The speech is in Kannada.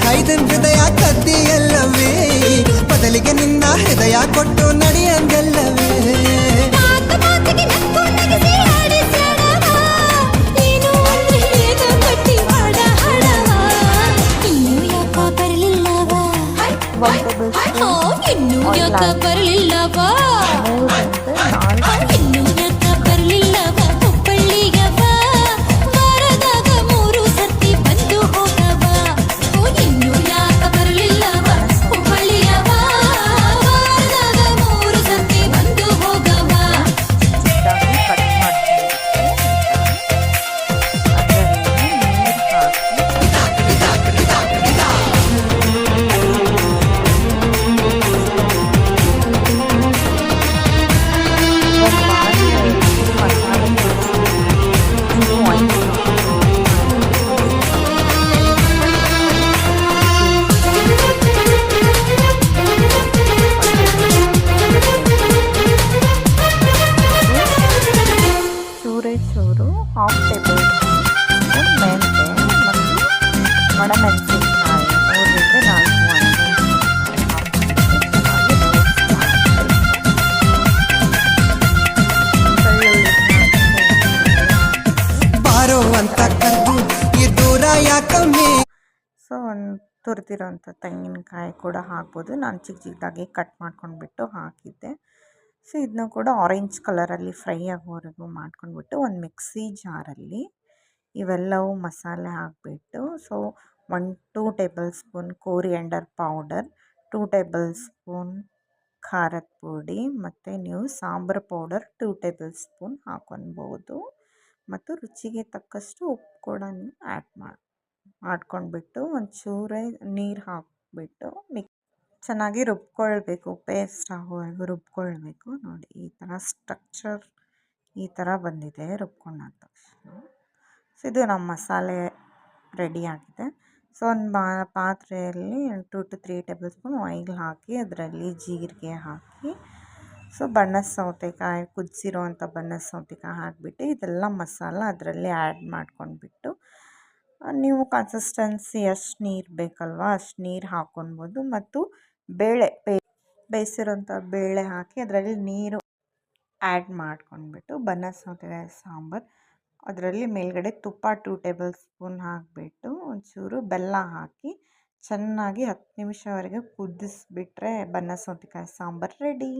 ಹಾಯ್ದನ್ ಹೃದಯ ಕದ್ದಿಯಲ್ಲವೇ ಬದಲಿಗೆ ನಿನ್ನ ಹೃದಯ ಕೊಟ್ಟು ನಡೆಯಂಗಲ್ಲವೇ ಇನ್ನೂ ಯಾಕ ಬರಲಿಲ್ಲವಾ ಇನ್ನೂ ಯಾಕ ಬರಲಿಲ್ಲವಾ ಹುಬ್ಬಳ್ಳಿಗವ ವಾರದಾಗ 3 ಸರ್ತಿ ಬಂದು ಹೋಗವ ಇನ್ನೂ ಯಾಕ ಬರಲಿಲ್ಲವಾ ಹುಬ್ಬಳ್ಳಿಯವ ವಾರದಾಗ 3 ಸರ್ತಿ ಬಂದು ಹೋಗವ ಚೂರು ಹಾಫ್ ಟೇಬಲ್ ಸ್ಪೂನ್ ಮೆಂತೆ ಮತ್ತು ಒಣಮೆಣಸಿನಕಾಯಿ 3ರಿಂದ 4 ಬಾರೋ ಅಂತ ಕರೆದು ಈ ದೂರ ಯಾಕಮ್ಮೆ ಸೊ ಒಂದು ತುರಿದಿರೋಂಥ ತೆಂಗಿನಕಾಯಿ ಕೂಡ ಹಾಕ್ಬೋದು. ನಾನು ಚಿಕ್ಕ ಚಿಕ್ಕದಾಗಿ ಕಟ್ ಮಾಡ್ಕೊಂಡ್ಬಿಟ್ಟು ಹಾಕಿದ್ದೆ. ಸೊ ಇದನ್ನ ಕೂಡ ಆರೆಂಜ್ ಕಲರಲ್ಲಿ ಫ್ರೈ ಆಗೋವರೆಗೂ ಮಾಡ್ಕೊಂಡ್ಬಿಟ್ಟು ಒಂದು ಮಿಕ್ಸಿ ಜಾರಲ್ಲಿ ಇವೆಲ್ಲವೂ ಮಸಾಲೆ ಹಾಕಿಬಿಟ್ಟು so 2 table spoon coriander powder, 2 table spoon ಖಾರದ ಪುಡಿ ಮತ್ತು ನೀವು ಸಾಂಬಾರು ಪೌಡರ್ 2 ಟೇಬಲ್ ಸ್ಪೂನ್ ಹಾಕೊಳ್ಬೋದು ಮತ್ತು ರುಚಿಗೆ ತಕ್ಕಷ್ಟು ಉಪ್ಪು ಕೂಡ ನೀವು ಆ್ಯಡ್ ಮಾಡ್ಕೊಂಡ್ಬಿಟ್ಟು ಒಂಚೂರೇ ನೀರು ಹಾಕಿಬಿಟ್ಟು ಚೆನ್ನಾಗಿ ರುಬ್ಕೊಳ್ಬೇಕು. ಪೇಸ್ಟ್ ಆಗೋವರೆಗೂ ರುಬ್ಕೊಳ್ಬೇಕು. ನೋಡಿ ಈ ಥರ ಸ್ಟ್ರಕ್ಚರ್ ಈ ಥರ ಬಂದಿದೆ ರುಬ್ಕೊಂಡ ತಕ್ಷಣ. ಸೊ ಇದು ನಮ್ಮ ಮಸಾಲೆ ರೆಡಿಯಾಗಿದೆ. ಸೊ ಒಂದು ಪಾತ್ರೆಯಲ್ಲಿ 2 to 3 ಟೇಬಲ್ ಸ್ಪೂನ್ ಆಯಿಲ್ ಹಾಕಿ ಅದರಲ್ಲಿ ಜೀರಿಗೆ ಹಾಕಿ ಸೊ ಬಣ್ಣದ ಸೌತೆಕಾಯಿ ಕುದಿಸಿರೋವಂಥ ಬಣ್ಣದ ಸೌತೆಕಾಯಿ ಹಾಕಿಬಿಟ್ಟು ಇದೆಲ್ಲ ಮಸಾಲ ಅದರಲ್ಲಿ ಆ್ಯಡ್ ಮಾಡ್ಕೊಂಡ್ಬಿಟ್ಟು ನೀವು ಕನ್ಸಿಸ್ಟೆನ್ಸಿ ಎಷ್ಟು ನೀರು ಬೇಕಲ್ವ ಅಷ್ಟು ನೀರು ಹಾಕ್ಕೊಳ್ಬೋದು ಮತ್ತು ಬೇಳೆ ಬೇಯಿಸಿರೋಂಥ ಬೇಳೆ ಹಾಕಿ ಅದರಲ್ಲಿ ನೀರು ಆ್ಯಡ್ ಮಾಡ್ಕೊಂಡ್ಬಿಟ್ಟು ಬನ್ನದ ಸೌತೆಕಾಯಿ ಸಾಂಬಾರು ಅದರಲ್ಲಿ ಮೇಲ್ಗಡೆ ತುಪ್ಪ 2 ಟೇಬಲ್ ಸ್ಪೂನ್ ಹಾಕಿಬಿಟ್ಟು ಒಂಚೂರು ಬೆಲ್ಲ ಹಾಕಿ ಚೆನ್ನಾಗಿ 10 ನಿಮಿಷವರೆಗೆ ಕುದಿಸ್ಬಿಟ್ರೆ ಬನ್ನದ ಸೌತೆಕಾಯಿ ಸಾಂಬಾರು ರೆಡಿ.